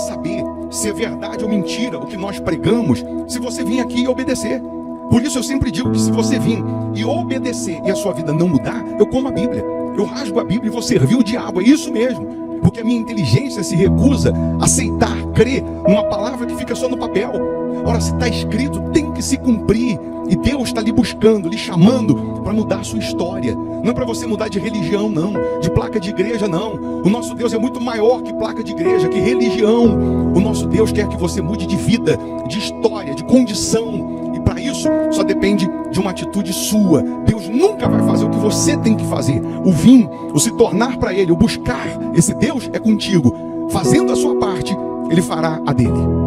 saber se é verdade ou mentira o que nós pregamos, se você vir aqui e obedecer. Por isso eu sempre digo que se você vir e obedecer e a sua vida não mudar, eu como a Bíblia, eu rasgo a Bíblia e vou servir o diabo, é isso mesmo. Porque a minha inteligência se recusa a aceitar, crer numa palavra que fica só no papel. Ora, se está escrito, tem que se cumprir. E Deus está lhe buscando, lhe chamando para mudar a sua história. Não é para você mudar de religião, não. De placa de igreja, não. O nosso Deus é muito maior que placa de igreja, que religião. O nosso Deus quer que você mude de vida, de história, de condição. E para isso, só depende de uma atitude sua. Deus nunca vai fazer o que você tem que fazer. O vir, o se tornar para Ele, o buscar esse Deus é contigo. Fazendo a sua parte, Ele fará a dele.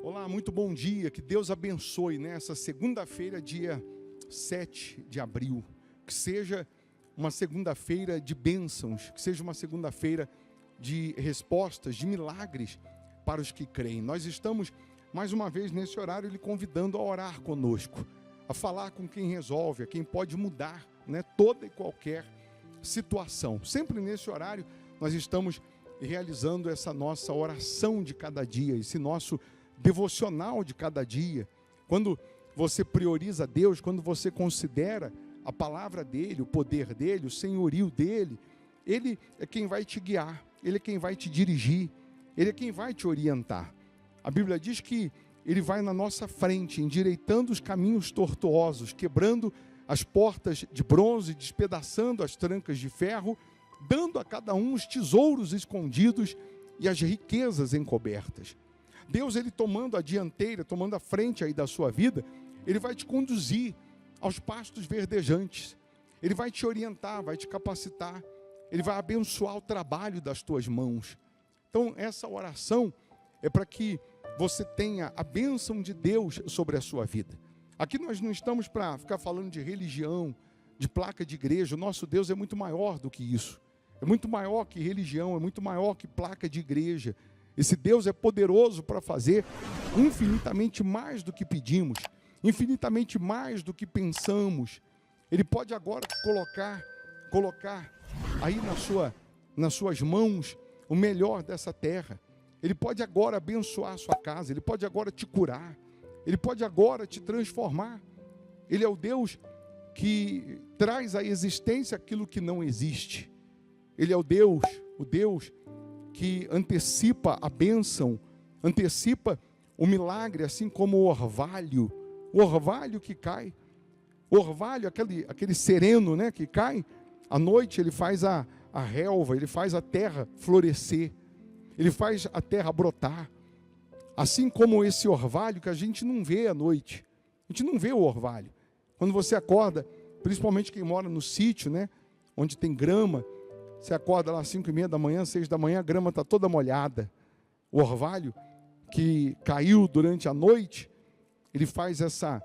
Olá, muito bom dia, que Deus abençoe nessa segunda-feira, dia 7 de abril, que seja uma segunda-feira de bênçãos, que seja uma segunda-feira de respostas, de milagres para os que creem. Nós estamos, mais uma vez, nesse horário, lhe convidando a orar conosco, a falar com quem resolve, a quem pode mudar, toda e qualquer situação. Sempre nesse horário, nós estamos realizando essa nossa oração de cada dia, esse nosso devocional de cada dia. Quando você prioriza Deus, quando você considera a palavra dele, o poder dele, o senhorio dele, ele é quem vai te guiar, ele é quem vai te dirigir, ele é quem vai te orientar. A Bíblia diz que ele vai na nossa frente, endireitando os caminhos tortuosos, quebrando as portas de bronze, despedaçando as trancas de ferro, dando a cada um os tesouros escondidos e as riquezas encobertas. Deus, ele tomando a dianteira, tomando a frente aí da sua vida, ele vai te conduzir aos pastos verdejantes. Ele vai te orientar, vai te capacitar. Ele vai abençoar o trabalho das tuas mãos. Então, essa oração é para que você tenha a bênção de Deus sobre a sua vida. Aqui nós não estamos para ficar falando de religião, de placa de igreja. O nosso Deus é muito maior do que isso. É muito maior que religião, é muito maior que placa de igreja. Esse Deus é poderoso para fazer infinitamente mais do que pedimos, infinitamente mais do que pensamos. Ele pode agora colocar aí nas suas mãos o melhor dessa terra. Ele pode agora abençoar a sua casa, ele pode agora te curar, ele pode agora te transformar. Ele é o Deus que traz à existência aquilo que não existe. Ele é o Deus que antecipa a bênção, antecipa o milagre, assim como o orvalho que cai. O orvalho, aquele sereno, que cai, à noite ele faz a relva, ele faz a terra florescer, ele faz a terra brotar. Assim como esse orvalho que a gente não vê à noite, a gente não vê o orvalho. Quando você acorda, principalmente quem mora no sítio, onde tem grama, você acorda lá às 5h30 da manhã, 6 da manhã, a grama está toda molhada. O orvalho que caiu durante a noite, ele faz essa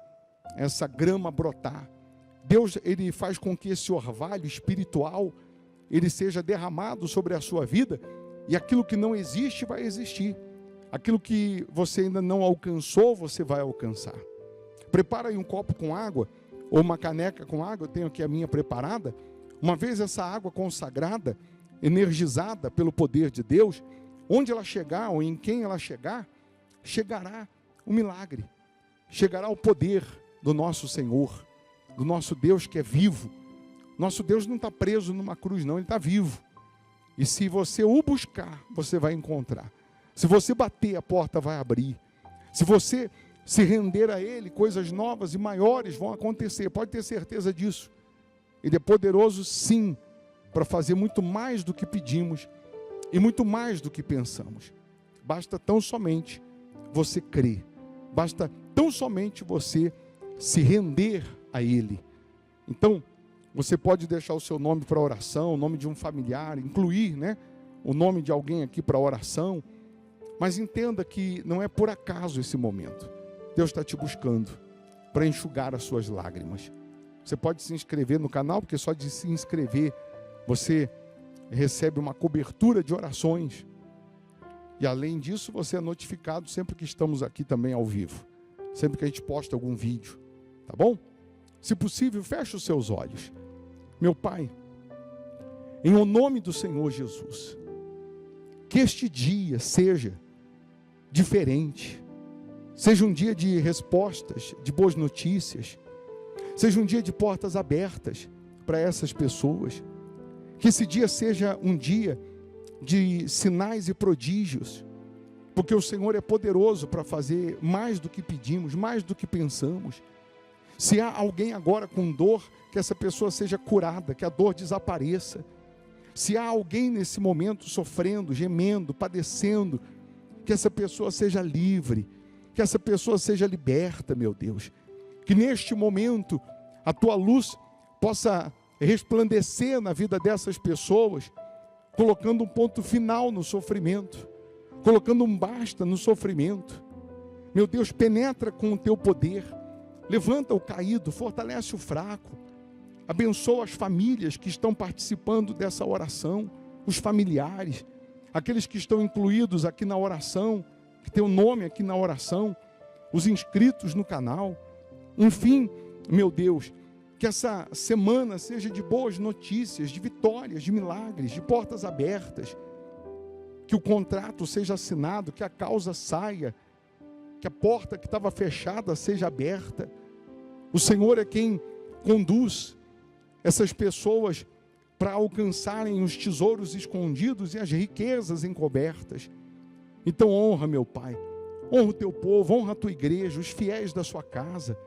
grama brotar. Deus, ele faz com que esse orvalho espiritual, ele seja derramado sobre a sua vida, e aquilo que não existe vai existir. Aquilo que você ainda não alcançou, você vai alcançar. Prepara aí um copo com água, ou uma caneca com água, eu tenho aqui a minha preparada. Uma vez essa água consagrada, energizada pelo poder de Deus, onde ela chegar ou em quem ela chegar, chegará o milagre, chegará o poder do nosso Senhor, do nosso Deus que é vivo. Nosso Deus não está preso numa cruz não, Ele está vivo. E se você o buscar, você vai encontrar. Se você bater, a porta vai abrir. Se você se render a Ele, coisas novas e maiores vão acontecer, pode ter certeza disso. Ele é poderoso sim, para fazer muito mais do que pedimos e muito mais do que pensamos. Basta tão somente você crer, basta tão somente você se render a Ele. Então, você pode deixar o seu nome para oração, o nome de um familiar, incluir, o nome de alguém aqui para oração, mas entenda que não é por acaso esse momento. Deus está te buscando para enxugar as suas lágrimas. Você pode se inscrever no canal, porque só de se inscrever você recebe uma cobertura de orações. E além disso, você é notificado sempre que estamos aqui também ao vivo. Sempre que a gente posta algum vídeo. Tá bom? Se possível, feche os seus olhos. Meu Pai, em o nome do Senhor Jesus, que este dia seja diferente. Seja um dia de respostas, de boas notícias. Seja um dia de portas abertas para essas pessoas. Que esse dia seja um dia de sinais e prodígios, porque o Senhor é poderoso para fazer mais do que pedimos, mais do que pensamos. Se há alguém agora com dor, que essa pessoa seja curada, que a dor desapareça. Se há alguém nesse momento sofrendo, gemendo, padecendo, que essa pessoa seja livre, que essa pessoa seja liberta, meu Deus. Que neste momento a tua luz possa resplandecer na vida dessas pessoas, colocando um ponto final no sofrimento, colocando um basta no sofrimento. Meu Deus, penetra com o teu poder, levanta o caído, fortalece o fraco, abençoa as famílias que estão participando dessa oração, os familiares, aqueles que estão incluídos aqui na oração, que tem o nome aqui na oração, os inscritos no canal. Enfim, meu Deus, que essa semana seja de boas notícias, de vitórias, de milagres, de portas abertas. Que o contrato seja assinado, que a causa saia, que a porta que estava fechada seja aberta. O Senhor é quem conduz essas pessoas para alcançarem os tesouros escondidos e as riquezas encobertas. Então honra, meu Pai, honra o teu povo, honra a tua igreja, os fiéis da sua casa.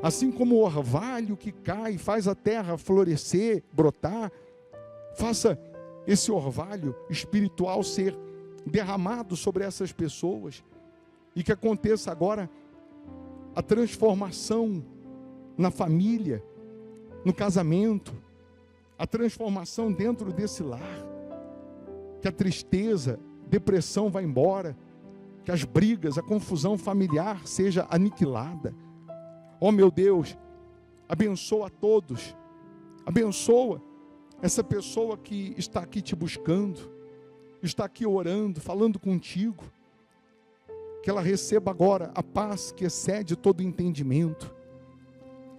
Assim como o orvalho que cai e faz a terra florescer, brotar, faça esse orvalho espiritual ser derramado sobre essas pessoas, e que aconteça agora a transformação na família, no casamento, a transformação dentro desse lar, que a tristeza, depressão vá embora, que as brigas, a confusão familiar seja aniquilada. Oh meu Deus, abençoa a todos, abençoa essa pessoa que está aqui te buscando, está aqui orando, falando contigo, que ela receba agora a paz que excede todo entendimento,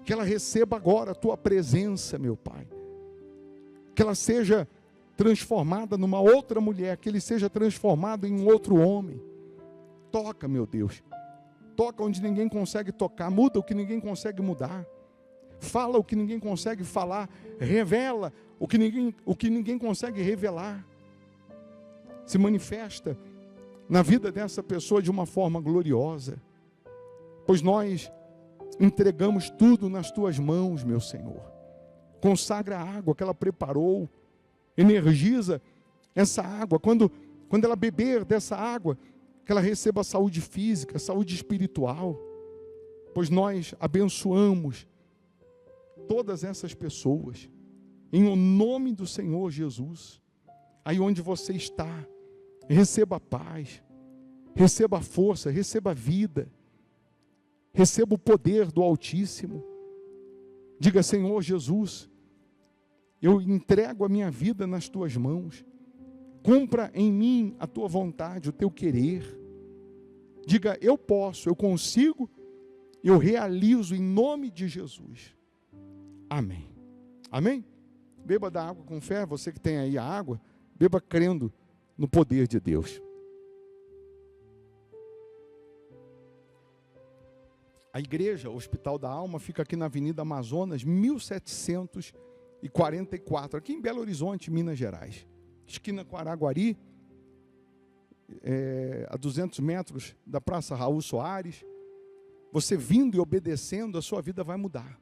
que ela receba agora a tua presença, meu Pai, que ela seja transformada numa outra mulher, que ele seja transformado em um outro homem. Toca, meu Deus, toca onde ninguém consegue tocar, muda o que ninguém consegue mudar, fala o que ninguém consegue falar, revela o que ninguém consegue revelar. Se manifesta na vida dessa pessoa de uma forma gloriosa, pois nós entregamos tudo nas tuas mãos, meu Senhor. Consagra a água que ela preparou, energiza essa água, quando ela beber dessa água, que ela receba saúde física, saúde espiritual, pois nós abençoamos todas essas pessoas, em o nome do Senhor Jesus. Aí onde você está, receba paz, receba força, receba vida, receba o poder do Altíssimo. Diga: Senhor Jesus, eu entrego a minha vida nas tuas mãos, cumpra em mim a tua vontade, o teu querer. Diga: eu posso, eu consigo, eu realizo em nome de Jesus. Amém. Amém? Beba da água com fé, você que tem aí a água, beba crendo no poder de Deus. A igreja, o Hospital da Alma, fica aqui na Avenida Amazonas, 1744, aqui em Belo Horizonte, Minas Gerais. Esquina com Araguari, a 200 metros da Praça Raul Soares. Você vindo e obedecendo, a sua vida vai mudar.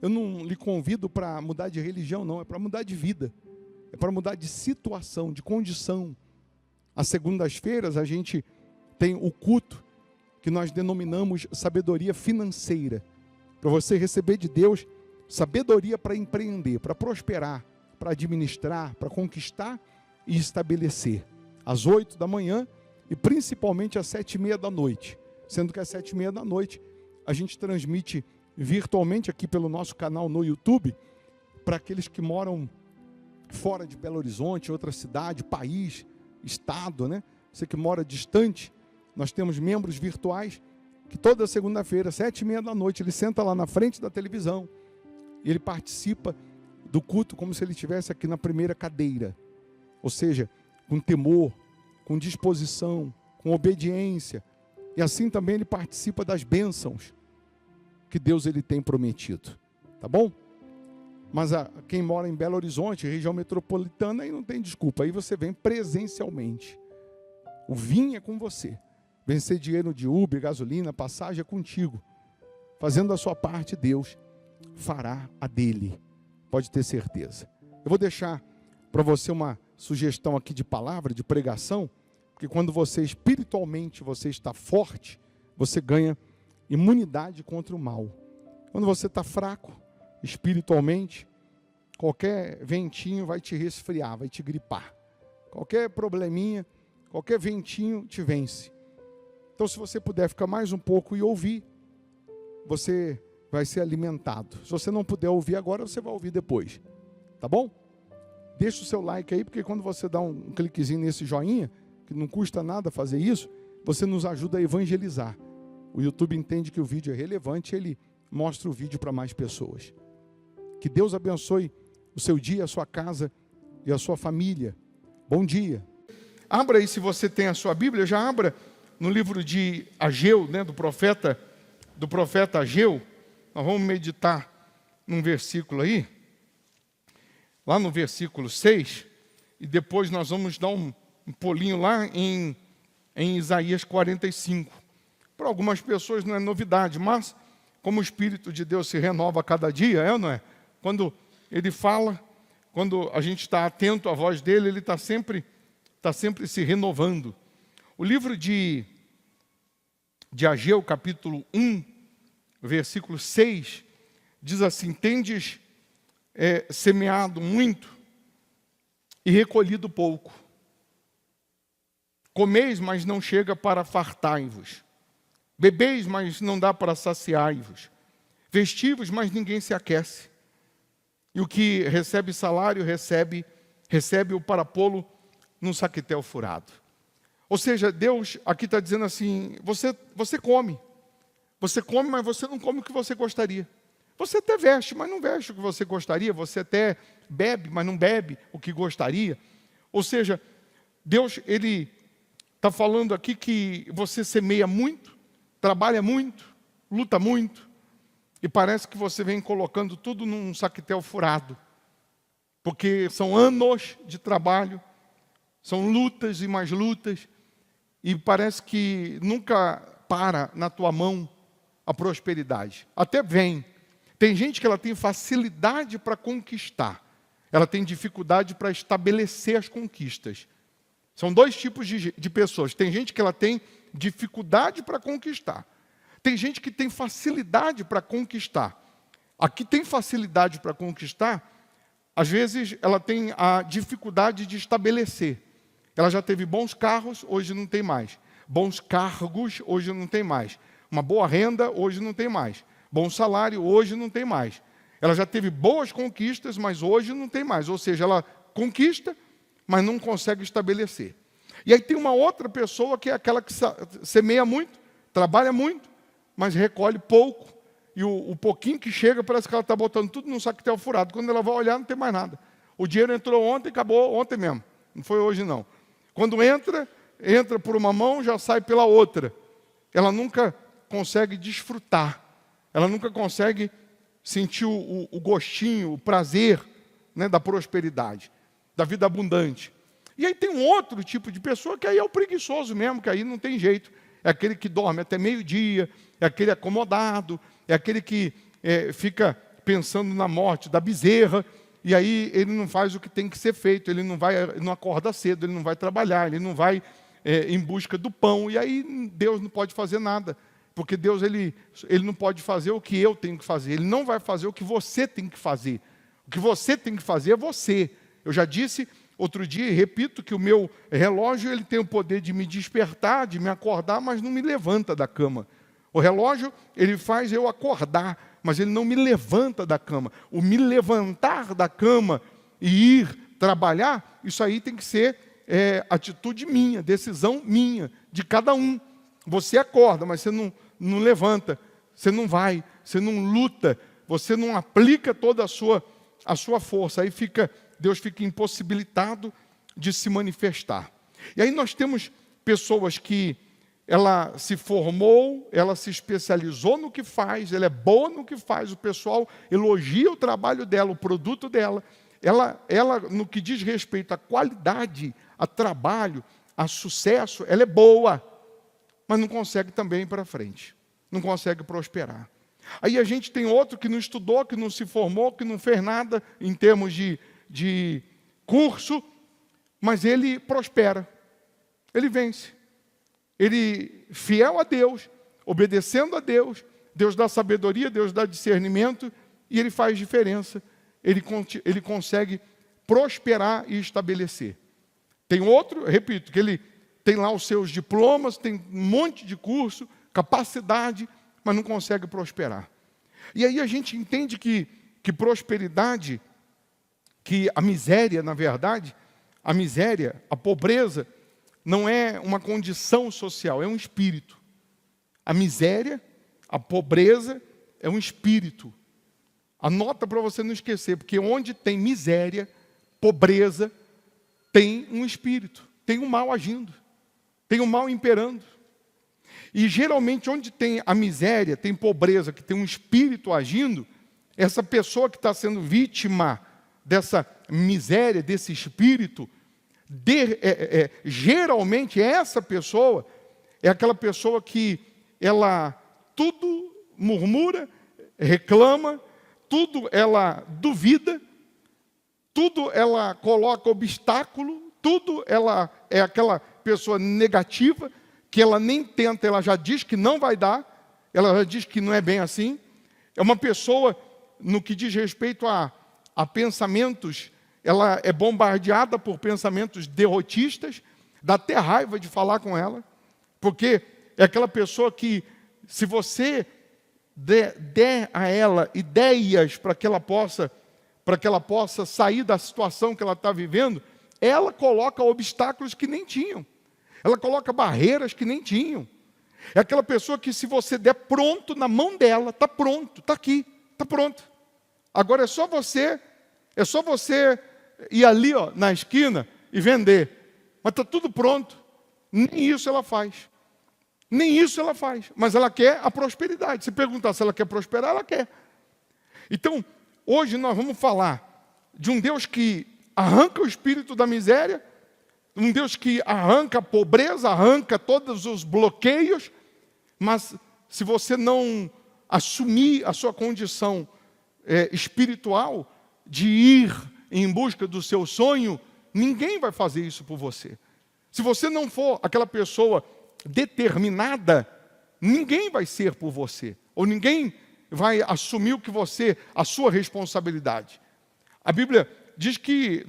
Eu não lhe convido para mudar de religião, não, é para mudar de vida. É para mudar de situação, de condição. Às segundas-feiras a gente tem o culto que nós denominamos sabedoria financeira. Para você receber de Deus sabedoria para empreender, para prosperar, para administrar, para conquistar e estabelecer. Às 8 da manhã e principalmente às 7h30 da noite. Sendo que às 7h30 da noite a gente transmite virtualmente aqui pelo nosso canal no YouTube para aqueles que moram fora de Belo Horizonte, outra cidade, país, estado, né? Você que mora distante, nós temos membros virtuais que toda segunda-feira, 7h30 da noite, ele senta lá na frente da televisão e ele participa do culto como se ele estivesse aqui na primeira cadeira. Ou seja, com temor, com disposição, com obediência. E assim também ele participa das bênçãos que Deus ele tem prometido. Tá bom? Mas quem mora em Belo Horizonte, região metropolitana, aí não tem desculpa. Aí você vem presencialmente. O vinho é com você. Vencer dinheiro de Uber, gasolina, passagem é contigo. Fazendo a sua parte, Deus fará a dele. Pode ter certeza. Eu vou deixar para você uma sugestão aqui de palavra, de pregação, porque quando você espiritualmente você está forte, você ganha imunidade contra o mal. Quando você está fraco, espiritualmente, qualquer ventinho vai te resfriar, vai te gripar. Qualquer probleminha, qualquer ventinho te vence. Então, se você puder ficar mais um pouco e ouvir, você vai ser alimentado. Se você não puder ouvir agora, você vai ouvir depois. Tá bom? Deixa o seu like aí, porque quando você dá um cliquezinho nesse joinha, que não custa nada fazer isso, você nos ajuda a evangelizar. O YouTube entende que o vídeo é relevante, ele mostra o vídeo para mais pessoas. Que Deus abençoe o seu dia, a sua casa e a sua família. Bom dia. Abra aí, se você tem a sua Bíblia, já abra no livro de Ageu, né, do profeta Ageu. Nós vamos meditar num versículo aí, lá no versículo 6, e depois nós vamos dar um pulinho lá em Isaías 45. Para algumas pessoas não é novidade, mas como o Espírito de Deus se renova a cada dia, é ou não é? Quando ele fala, quando a gente está atento à voz dele, ele está sempre se renovando. O livro de Ageu, capítulo 1, versículo 6, diz assim: tendes semeado muito e recolhido pouco. Comeis, mas não chega para fartai-vos. Bebeis, mas não dá para saciai-vos. Vestivos, mas ninguém se aquece. E o que recebe salário, recebe-o para pô-lo num saquetel furado. Ou seja, Deus aqui está dizendo assim: você come. Você come, mas você não come o que você gostaria. Você até veste, mas não veste o que você gostaria. Você até bebe, mas não bebe o que gostaria. Ou seja, Deus, ele está falando aqui que você semeia muito, trabalha muito, luta muito, e parece que você vem colocando tudo num saquetel furado. Porque são anos de trabalho, são lutas e mais lutas, e parece que nunca para na tua mão a prosperidade. Até vem. Tem gente que ela tem facilidade para conquistar. Ela tem dificuldade para estabelecer as conquistas. São dois tipos de pessoas. Tem gente que ela tem dificuldade para conquistar. Tem gente que tem facilidade para conquistar. A que tem facilidade para conquistar, às vezes ela tem a dificuldade de estabelecer. Ela já teve bons carros, hoje não tem mais. Bons cargos, hoje não tem mais. Uma boa renda, hoje não tem mais. Bom salário, hoje não tem mais. Ela já teve boas conquistas, mas hoje não tem mais. Ou seja, ela conquista, mas não consegue estabelecer. E aí tem uma outra pessoa que é aquela que semeia muito, trabalha muito, mas recolhe pouco. E o pouquinho que chega, parece que ela está botando tudo num saquetel furado. Quando ela vai olhar, não tem mais nada. O dinheiro entrou ontem, acabou ontem mesmo. Não foi hoje, não. Quando entra por uma mão, já sai pela outra. Ela nunca consegue desfrutar. Ela nunca consegue sentir o gostinho, o prazer, né, da prosperidade, da vida abundante. E aí tem um outro tipo de pessoa que aí é o preguiçoso mesmo, que aí não tem jeito. É aquele que dorme até meio-dia, é aquele acomodado, é aquele que fica pensando na morte da bezerra, e aí ele não faz o que tem que ser feito, ele não acorda cedo, ele não vai trabalhar, ele não vai em busca do pão, e aí Deus não pode fazer nada. Porque Deus ele não pode fazer o que eu tenho que fazer. Ele não vai fazer o que você tem que fazer. O que você tem que fazer é você. Eu já disse outro dia, e repito que o meu relógio ele tem o poder de me despertar, de me acordar, mas não me levanta da cama. O relógio, ele faz eu acordar, mas ele não me levanta da cama. O me levantar da cama e ir trabalhar, isso aí tem que ser atitude minha, decisão minha, de cada um. Você acorda, mas você não levanta, você não vai, você não luta, você não aplica toda a sua força. Aí Deus fica impossibilitado de se manifestar. E aí nós temos pessoas que ela se formou, ela se especializou no que faz, ela é boa no que faz, o pessoal elogia o trabalho dela, o produto dela. Ela, no que diz respeito à qualidade, a trabalho, a sucesso, ela é boa, mas não consegue também ir para frente, não consegue prosperar. Aí a gente tem outro que não estudou, que não se formou, que não fez nada em termos de curso, mas ele prospera, ele vence. Ele, fiel a Deus, obedecendo a Deus, Deus dá sabedoria, Deus dá discernimento, e ele faz diferença. Ele consegue prosperar e estabelecer. Tem outro, repito, que ele tem lá os seus diplomas, tem um monte de curso, capacidade, mas não consegue prosperar. E aí a gente entende que prosperidade, que a miséria, na verdade, a miséria, a pobreza, não é uma condição social, é um espírito. A miséria, a pobreza, é um espírito. Anota para você não esquecer, porque onde tem miséria, pobreza, tem um espírito, tem um mal agindo, tem um mal imperando. E geralmente onde tem a miséria, tem pobreza, que tem um espírito agindo, essa pessoa que está sendo vítima dessa miséria, desse espírito, geralmente essa pessoa é aquela pessoa que ela tudo murmura, reclama, tudo ela duvida, tudo ela coloca obstáculo, tudo ela é aquela pessoa negativa, que ela nem tenta, ela já diz que não vai dar, ela já diz que não é bem assim. É uma pessoa, no que diz respeito a pensamentos, ela é bombardeada por pensamentos derrotistas, dá até raiva de falar com ela, porque é aquela pessoa que, se você der a ela ideias para que ela possa sair da situação que ela está vivendo, ela coloca obstáculos que nem tinham, ela coloca barreiras que nem tinham. É aquela pessoa que, se você der pronto na mão dela, está pronto, está aqui, está pronto. Agora é só você ir ali, ó, na esquina e vender. Mas está tudo pronto. Nem isso ela faz. Nem isso ela faz. Mas ela quer a prosperidade. Se perguntar se ela quer prosperar, ela quer. Então, hoje nós vamos falar de um Deus que arranca o espírito da miséria, um Deus que arranca a pobreza, arranca todos os bloqueios, mas se você não assumir a sua condição espiritual de ir em busca do seu sonho, ninguém vai fazer isso por você. Se você não for aquela pessoa determinada, ninguém vai ser por você, ou ninguém vai assumir a sua responsabilidade. A Bíblia diz que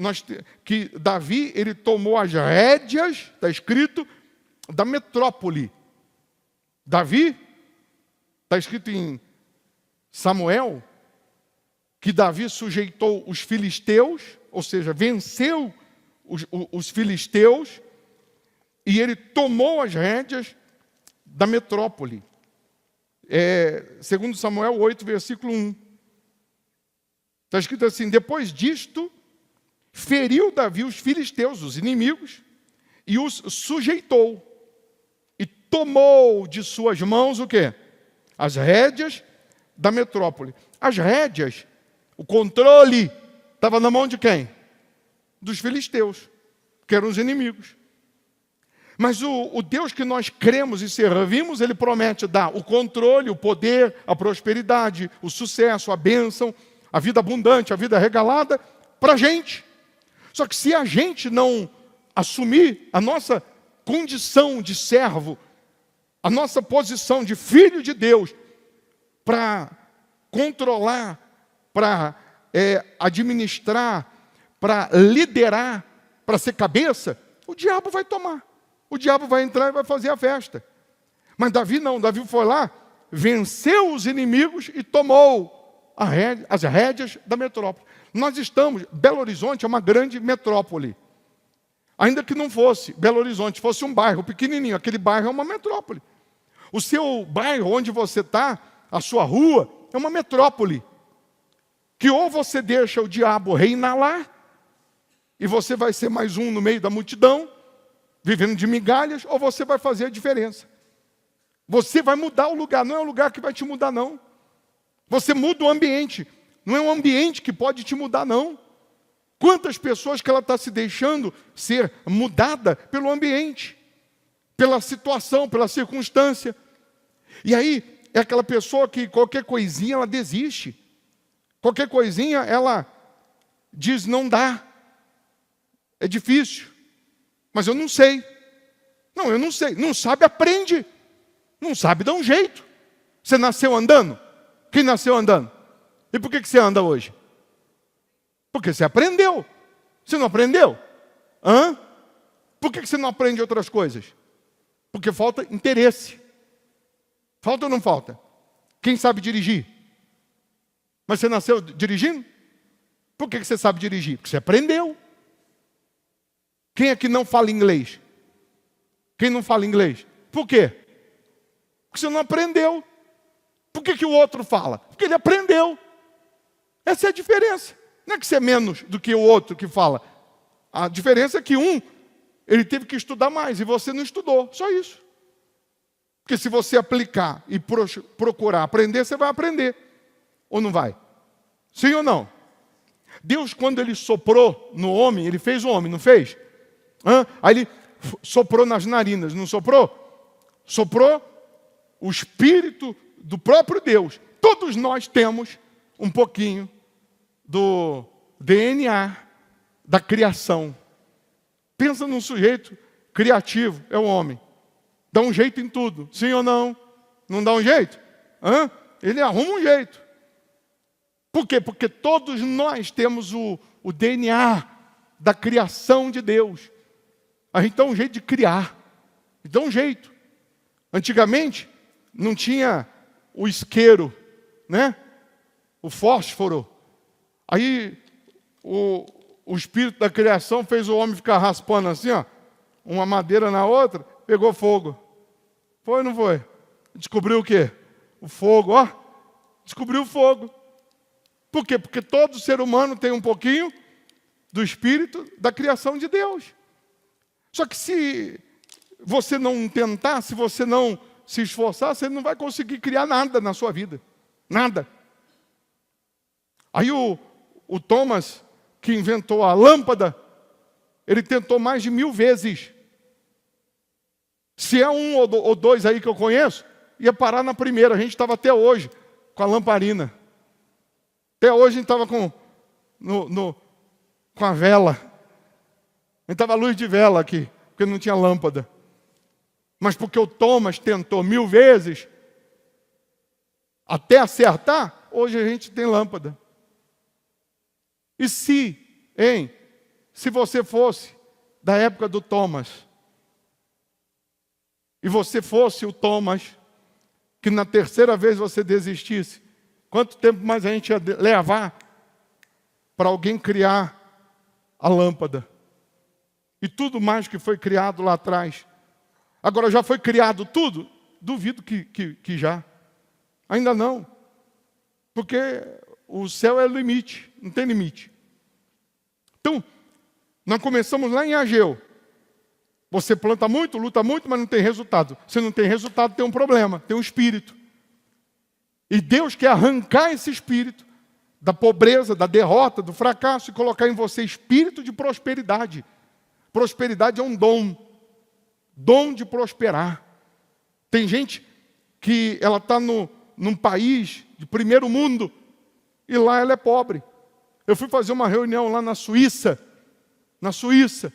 Davi, ele tomou as rédeas, está escrito, da metrópole. Davi, está escrito em Samuel, que Davi sujeitou os filisteus, ou seja, venceu os filisteus, e ele tomou as rédeas da metrópole. Segundo Samuel 8, versículo 1. Está escrito assim: depois disto, feriu Davi os filisteus, os inimigos, e os sujeitou, e tomou de suas mãos o quê? As rédeas da metrópole. As rédeas, o controle, estava na mão de quem? Dos filisteus, que eram os inimigos. Mas o Deus que nós cremos e servimos, Ele promete dar o controle, o poder, a prosperidade, o sucesso, a bênção, a vida abundante, a vida regalada para a gente. Só que se a gente não assumir a nossa condição de servo, a nossa posição de filho de Deus, para controlar, para administrar, para liderar para ser cabeça, o diabo vai tomar. O diabo vai entrar e vai fazer a festa. Mas Davi não, Davi foi lá, venceu os inimigos e tomou as rédeas da metrópole. Nós estamos, Belo Horizonte é uma grande metrópole. Ainda que não fosse Belo Horizonte, fosse um bairro pequenininho, aquele bairro é uma metrópole. O seu bairro onde você está, a sua rua, é uma metrópole. Que ou você deixa o diabo reinar lá, e você vai ser mais um no meio da multidão, vivendo de migalhas, ou você vai fazer a diferença. Você vai mudar o lugar, não é o lugar que vai te mudar, não. Você muda o ambiente, não é o ambiente que pode te mudar, não. Quantas pessoas que ela está se deixando ser mudada pelo ambiente, pela situação, pela circunstância. E aí, é aquela pessoa que qualquer coisinha ela desiste. Qualquer coisinha ela diz não dá. É difícil. Mas eu não sei. Não, eu não sei. Não sabe, aprende. Não sabe, dá um jeito. Você nasceu andando? Quem nasceu andando? E por que você anda hoje? Porque você aprendeu. Você não aprendeu? Hã? Por que você não aprende outras coisas? Porque falta interesse. Falta ou não falta? Quem sabe dirigir? Mas você nasceu dirigindo? Por que você sabe dirigir? Porque você aprendeu. Quem é que não fala inglês? Quem não fala inglês? Por quê? Porque você não aprendeu. Por que o outro fala? Porque ele aprendeu. Essa é a diferença. Não é que você é menos do que o outro que fala. A diferença é que ele teve que estudar mais e você não estudou. Só isso. Porque se você aplicar e procurar aprender, você vai aprender. Ou não vai? Sim ou não? Deus, quando Ele soprou no homem, Ele fez o homem, não fez? Aí Ele soprou nas narinas, não soprou? Soprou o Espírito do próprio Deus. Todos nós temos um pouquinho do DNA da criação. Pensa num sujeito criativo, é o homem. Dá um jeito em tudo, sim ou não? Não dá um jeito? Ele arruma um jeito. Por quê? Porque todos nós temos o DNA da criação de Deus. A gente dá um jeito de criar. Dá um jeito. Antigamente, não tinha o isqueiro, né? O fósforo. Aí, o espírito da criação fez o homem ficar raspando assim, ó, uma madeira na outra, pegou fogo. Foi ou não foi? Descobriu o quê? O fogo, ó. Descobriu o fogo. Por quê? Porque todo ser humano tem um pouquinho do espírito da criação de Deus. Só que se você não tentar, se você não se esforçar, você não vai conseguir criar nada na sua vida. Nada. Aí o Thomas, que inventou a lâmpada, ele tentou mais de 1000 vezes. Se é um ou dois aí que eu conheço, ia parar na primeira. A gente estava até hoje com a lamparina. Até hoje a gente estava com a vela. A gente estava à luz de vela aqui, porque não tinha lâmpada. Mas porque o Thomas tentou 1000 vezes, até acertar, hoje a gente tem lâmpada. E se você fosse da época do Thomas, e você fosse o Thomas, que na terceira vez você desistisse, quanto tempo mais a gente ia levar para alguém criar a lâmpada? E tudo mais que foi criado lá atrás. Agora, já foi criado tudo? Duvido que já. Ainda não. Porque o céu é o limite, não tem limite. Então, nós começamos lá em Ageu. Você planta muito, luta muito, mas não tem resultado. Se não tem resultado, tem um problema, tem um espírito. E Deus quer arrancar esse espírito da pobreza, da derrota, do fracasso e colocar em você espírito de prosperidade. Prosperidade é um dom. Dom de prosperar. Tem gente que ela está num país de primeiro mundo e lá ela é pobre. Eu fui fazer uma reunião lá na Suíça. Na Suíça.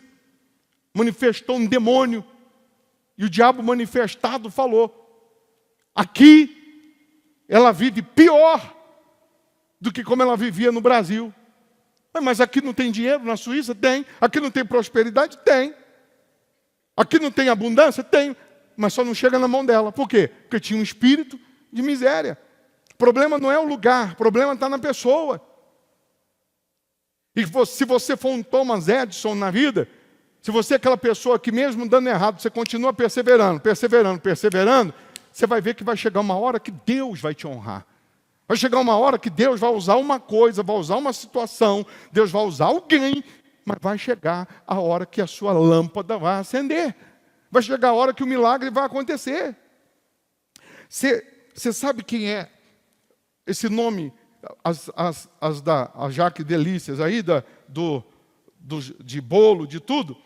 Manifestou um demônio. E o diabo manifestado falou: aqui ela vive pior do que como ela vivia no Brasil. Mas aqui não tem dinheiro na Suíça? Tem. Aqui não tem prosperidade? Tem. Aqui não tem abundância? Tem. Mas só não chega na mão dela. Por quê? Porque tinha um espírito de miséria. O problema não é o lugar, o problema está na pessoa. E se você for um Thomas Edison na vida, se você é aquela pessoa que mesmo dando errado, você continua perseverando, você vai ver que vai chegar uma hora que Deus vai te honrar. Vai chegar uma hora que Deus vai usar uma coisa, vai usar uma situação, Deus vai usar alguém, mas vai chegar a hora que a sua lâmpada vai acender. Vai chegar a hora que o milagre vai acontecer. Você sabe quem é esse nome, a Jaque Delícias aí, de bolo, de tudo?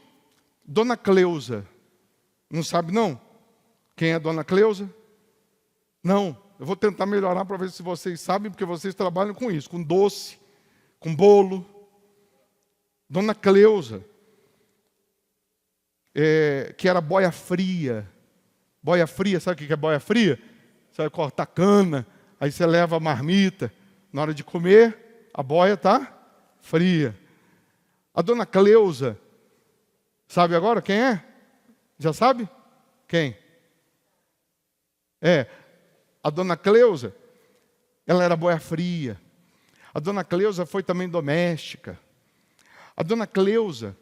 Dona Cleusa. Não sabe não? Quem é Dona Cleusa? Não. Eu vou tentar melhorar para ver se vocês sabem, porque vocês trabalham com isso, com doce, com bolo. Dona Cleusa, que era boia fria. Boia fria, sabe o que é boia fria? Você vai cortar cana, aí você leva a marmita. Na hora de comer, a boia está fria. A Dona Cleusa, sabe agora quem é? Já sabe? Quem? A Dona Cleusa, ela era boia fria. A Dona Cleusa foi também doméstica. A Dona Cleusa,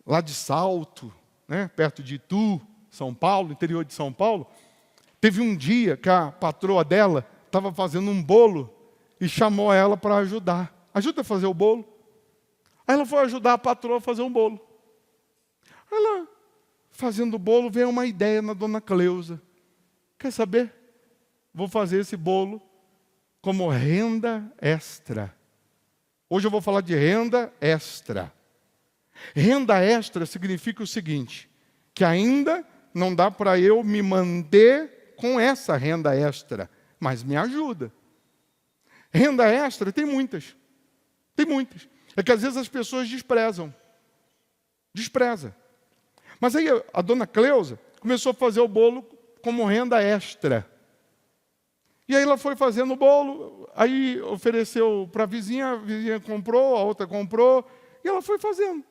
lá de Salto, né, perto de Itu, São Paulo, interior de São Paulo, teve um dia que a patroa dela estava fazendo um bolo e chamou ela para ajudar. Ajuda a fazer o bolo. Aí ela foi ajudar a patroa a fazer um bolo. Ela, fazendo o bolo, veio uma ideia na Dona Cleusa. Quer saber? Vou fazer esse bolo como renda extra. Hoje eu vou falar de renda extra. Renda extra significa o seguinte, que ainda não dá para eu me manter com essa renda extra, mas me ajuda. Renda extra tem muitas. Tem muitas. É que às vezes as pessoas desprezam. Despreza. Mas aí a Dona Cleusa começou a fazer o bolo como renda extra. E aí ela foi fazendo o bolo, aí ofereceu para a vizinha comprou, a outra comprou, e ela foi fazendo.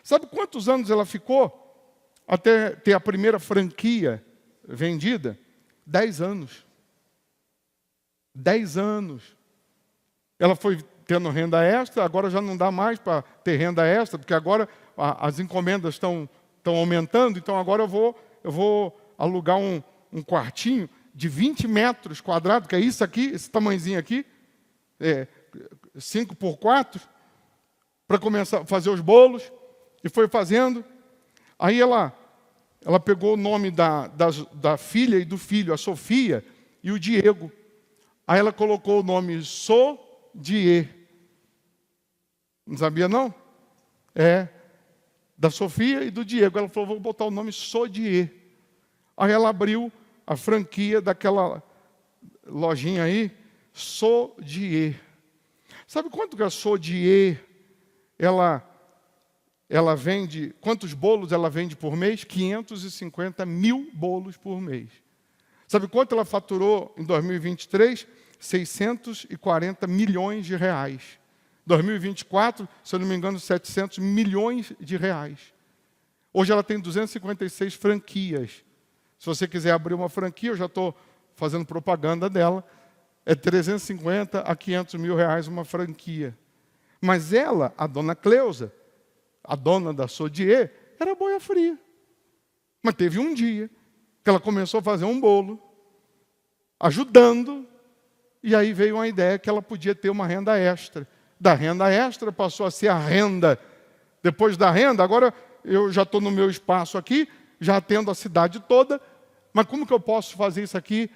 Sabe quantos anos ela ficou até ter a primeira franquia vendida? 10 anos. 10 anos. Ela foi tendo renda extra, agora já não dá mais para ter renda extra, porque agora as encomendas estão aumentando, então agora eu vou alugar um quartinho de 20 metros quadrados, que é isso aqui, esse tamanhozinho aqui, 5 por 4, para começar a fazer os bolos, e foi fazendo. Aí ela pegou o nome da filha e do filho, a Sofia e o Diego. Aí ela colocou o nome Sodier. Não sabia não? Da Sofia e do Diego. Ela falou, vou botar o nome Sodier. Aí ela abriu a franquia daquela lojinha aí, Sodier. Sabe quanto que a Sodier, ela vende, quantos bolos ela vende por mês? 550 mil bolos por mês. Sabe quanto ela faturou em 2023? 640 milhões de reais. 2024, se eu não me engano, 700 milhões de reais. Hoje ela tem 256 franquias. Se você quiser abrir uma franquia, eu já estou fazendo propaganda dela, é 350 a 500 mil reais uma franquia. Mas ela, a Dona Cleusa, a dona da Sodier, era boia fria. Mas teve um dia que ela começou a fazer um bolo, ajudando, e aí veio uma ideia que ela podia ter uma renda extra. Da renda extra passou a ser a renda. Depois da renda, agora eu já estou no meu espaço aqui, já atendo a cidade toda, mas como que eu posso fazer isso aqui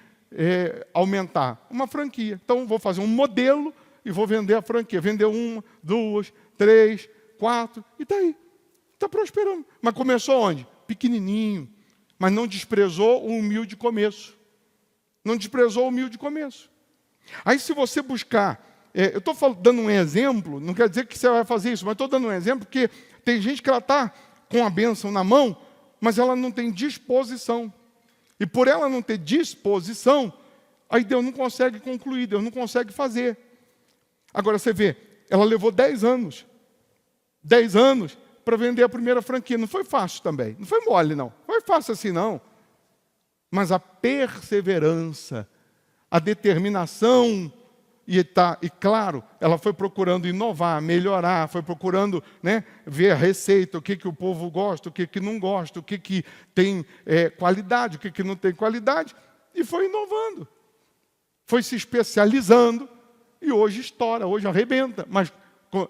aumentar? Uma franquia. Então, vou fazer um modelo e vou vender a franquia. Vender 1, 2, 3, 4, e está aí. Está prosperando. Mas começou onde? Pequenininho. Mas não desprezou o humilde começo. Não desprezou o humilde começo. Aí, se você buscar... eu estou dando um exemplo, não quer dizer que você vai fazer isso, mas estou dando um exemplo porque tem gente que ela está com a bênção na mão, mas ela não tem disposição. E por ela não ter disposição, aí Deus não consegue concluir, Deus não consegue fazer. Agora você vê, ela levou 10 anos. 10 anos para vender a primeira franquia. Não foi fácil também. Não foi mole, não. Não foi fácil assim, não. Mas a perseverança, a determinação, e claro, ela foi procurando inovar, melhorar, foi procurando, ver a receita, o que o povo gosta, o que não gosta, o que tem qualidade, o que não tem qualidade, e foi inovando. Foi se especializando, e hoje estoura, hoje arrebenta. Mas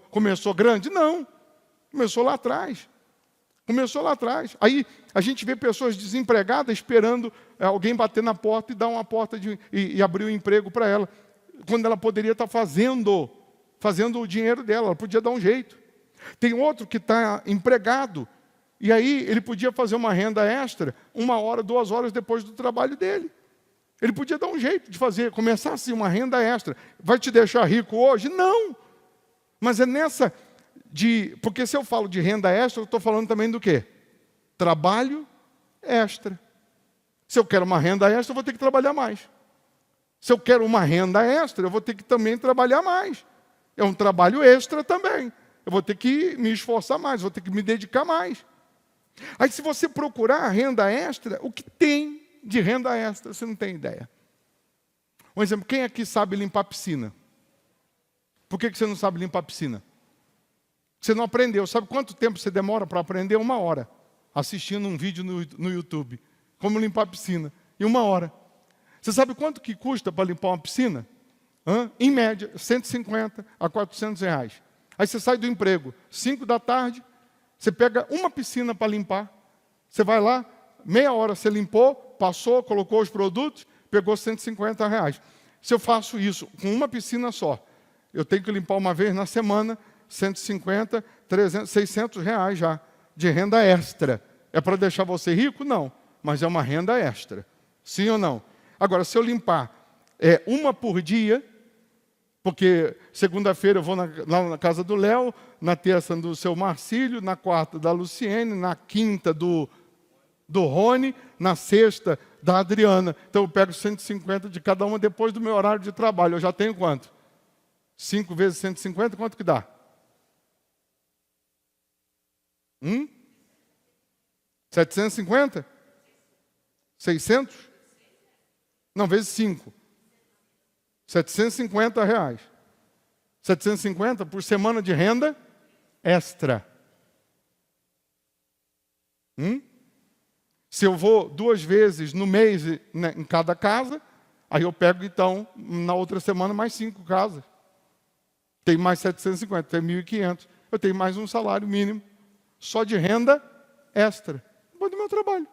começou grande? Não. Começou lá atrás. Aí a gente vê pessoas desempregadas esperando alguém bater na porta e dar uma porta e abrir um emprego para ela, quando ela poderia estar fazendo o dinheiro dela, ela podia dar um jeito. Tem outro que está empregado, e aí ele podia fazer uma renda extra 1 hora, 2 horas depois do trabalho dele. Ele podia dar um jeito de começar assim, uma renda extra. Vai te deixar rico hoje? Não. Mas é nessa porque se eu falo de renda extra, eu estou falando também do quê? Trabalho extra. Se eu quero uma renda extra, eu vou ter que trabalhar mais. Se eu quero uma renda extra, eu vou ter que também trabalhar mais. É um trabalho extra também. Eu vou ter que me esforçar mais, vou ter que me dedicar mais. Aí se você procurar a renda extra, o que tem de renda extra, você não tem ideia. Um exemplo, quem aqui sabe limpar piscina? Por que você não sabe limpar piscina? Você não aprendeu. Sabe quanto tempo você demora para aprender? 1 hora. Assistindo um vídeo no YouTube. Como limpar a piscina. Em 1 hora. Você sabe quanto que custa para limpar uma piscina? Em média, 150 a 400 reais. Aí você sai do emprego, 5 da tarde, você pega uma piscina para limpar. Você vai lá, meia hora você limpou, passou, colocou os produtos, pegou 150 reais. Se eu faço isso com uma piscina só, eu tenho que limpar uma vez na semana, 150, 300, 600 reais já, de renda extra. É para deixar você rico? Não, mas é uma renda extra. Sim ou não? Agora, se eu limpar uma por dia, porque segunda-feira eu vou lá na casa do Léo, na terça do seu Marcílio, na quarta da Luciene, na quinta do Rony, na sexta da Adriana. Então eu pego 150 de cada uma depois do meu horário de trabalho. Eu já tenho quanto? 5 vezes 150, quanto que dá? 750? 600? Não, vezes 5. 750 reais. 750 por semana de renda extra. Se eu vou 2 vezes no mês em cada casa, aí eu pego, então, na outra semana, mais 5 casas. Tem mais 750, tem 1.500. Eu tenho mais um salário mínimo, só de renda extra. Depois do meu trabalho.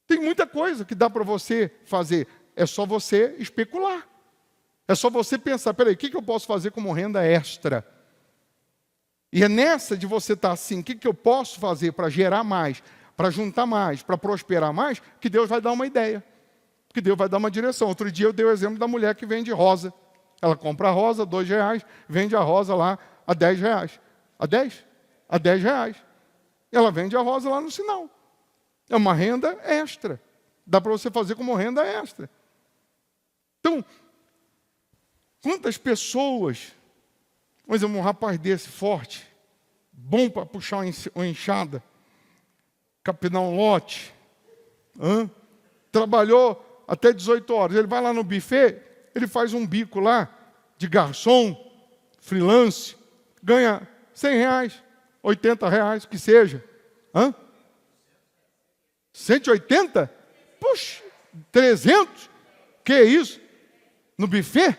Tem muita coisa que dá para você fazer. É só você especular. É só você pensar, peraí, o que eu posso fazer como renda extra? E é nessa de você estar assim, o que eu posso fazer para gerar mais, para juntar mais, para prosperar mais, que Deus vai dar uma ideia. Que Deus vai dar uma direção. Outro dia eu dei o exemplo da mulher que vende rosa. Ela compra a rosa, R$2, vende a rosa lá a R$10. A 10? A R$10. Ela vende a rosa lá no sinal. É uma renda extra. Dá para você fazer como renda extra. Então, quantas pessoas, por exemplo, um rapaz desse forte, bom para puxar uma enxada, capinar um lote, trabalhou até 18 horas, ele vai lá no buffet, ele faz um bico lá, de garçom, freelance, ganha R$100, R$80, que seja. 180? Puxa, 300? Que é isso? No buffet?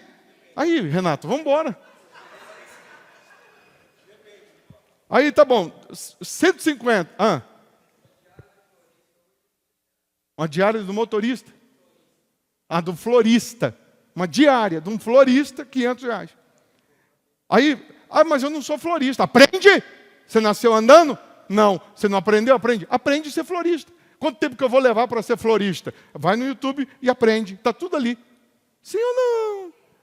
Aí, Renato, vamos embora. Aí, tá bom, 150. Uma diária do motorista. Do florista. Uma diária de um florista, R$500. Aí, mas eu não sou florista. Aprende! Você nasceu andando? Não. Você não aprendeu? Aprende. Aprende a ser florista. Quanto tempo que eu vou levar para ser florista? Vai no YouTube e aprende. Está tudo ali. Sim ou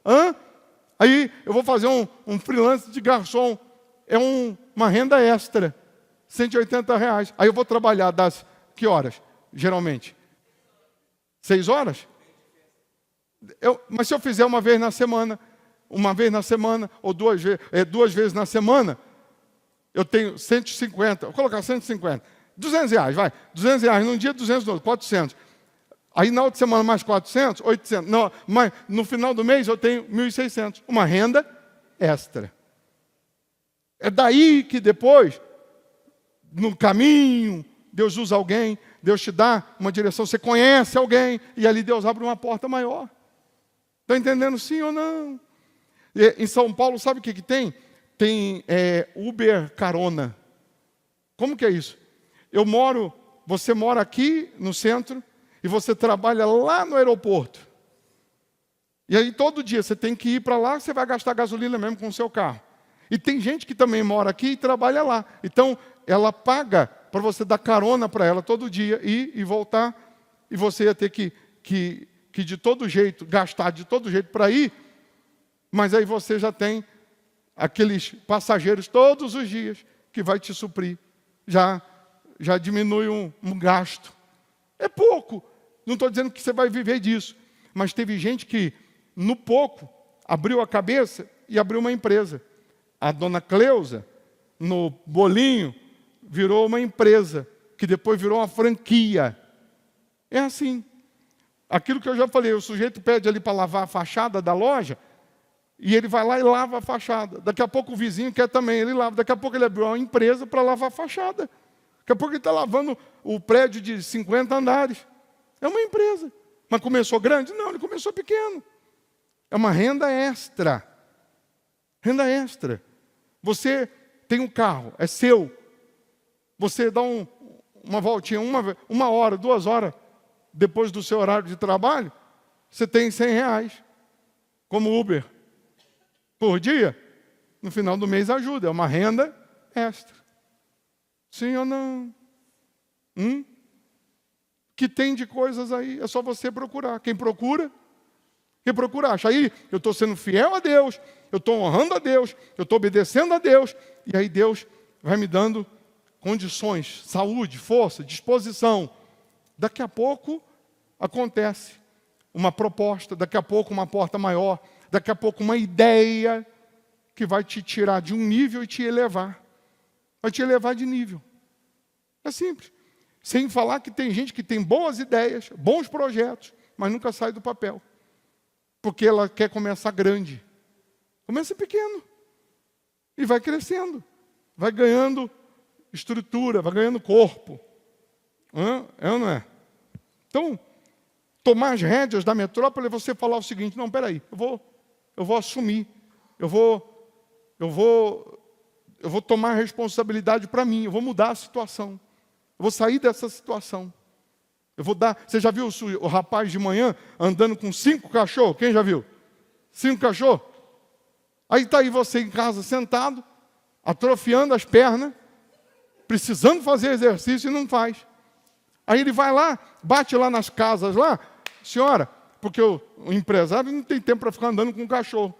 não? Aí eu vou fazer um freelance de garçom. É uma renda extra. R$180. Aí eu vou trabalhar das que horas, geralmente? 6 horas? Mas se eu fizer uma vez na semana, uma vez na semana, ou duas vezes na semana, eu tenho 150, vou colocar 150, 200 reais, vai. 200 reais num dia, 200 no outro, 400. Aí na outra semana mais 400, 800. Não, mas no final do mês eu tenho 1.600. Uma renda extra. É daí que depois, no caminho, Deus usa alguém, Deus te dá uma direção, você conhece alguém, e ali Deus abre uma porta maior. Está entendendo sim ou não? E, em São Paulo, sabe o que tem? Tem Uber carona. Como que é isso? Você mora aqui no centro, e você trabalha lá no aeroporto. E aí todo dia você tem que ir para lá, você vai gastar gasolina mesmo com o seu carro. E tem gente que também mora aqui e trabalha lá. Então, ela paga para você dar carona para ela todo dia, ir e voltar. E você ia ter que de todo jeito, gastar de todo jeito para ir. Mas aí você já tem aqueles passageiros todos os dias que vai te suprir. Já diminui um gasto. É pouco. Não estou dizendo que você vai viver disso. Mas teve gente que, no pouco, abriu a cabeça e abriu uma empresa. A dona Cleusa, no bolinho, virou uma empresa, que depois virou uma franquia. É assim. Aquilo que eu já falei, o sujeito pede ali para lavar a fachada da loja, e ele vai lá e lava a fachada. Daqui a pouco o vizinho quer também, ele lava. Daqui a pouco ele abriu uma empresa para lavar a fachada. Daqui a pouco ele está lavando o prédio de 50 andares. É uma empresa. Mas começou grande? Não, ele começou pequeno. É uma renda extra. Renda extra. Você tem um carro, é seu. Você dá uma voltinha, uma hora, 2 horas, depois do seu horário de trabalho, você tem 100 reais, como Uber. Por dia, no final do mês ajuda. É uma renda extra. Sim ou não? Que tem de coisas aí, é só você procurar. Quem procura acha. Aí eu estou sendo fiel a Deus, eu estou honrando a Deus, eu estou obedecendo a Deus, e aí Deus vai me dando condições, saúde, força, disposição. Daqui a pouco acontece uma proposta, daqui a pouco uma porta maior, daqui a pouco uma ideia que vai te tirar de um nível e te elevar. Vai te elevar de nível. É simples. Sem falar que tem gente que tem boas ideias, bons projetos, mas nunca sai do papel. Porque ela quer começar grande. Começa pequeno. E vai crescendo. Vai ganhando estrutura, vai ganhando corpo. É ou não é? Então, tomar as rédeas da metrópole é você falar o seguinte: não, peraí, eu vou assumir. Eu vou tomar a responsabilidade para mim. Eu vou mudar a situação. Eu vou sair dessa situação. Eu vou dar. Você já viu o rapaz de manhã andando com 5 cachorros? Quem já viu? 5 cachorros? Aí está aí você em casa sentado, atrofiando as pernas, precisando fazer exercício e não faz. Aí ele vai lá, bate lá nas casas lá, senhora, porque o empresário não tem tempo para ficar andando com o cachorro.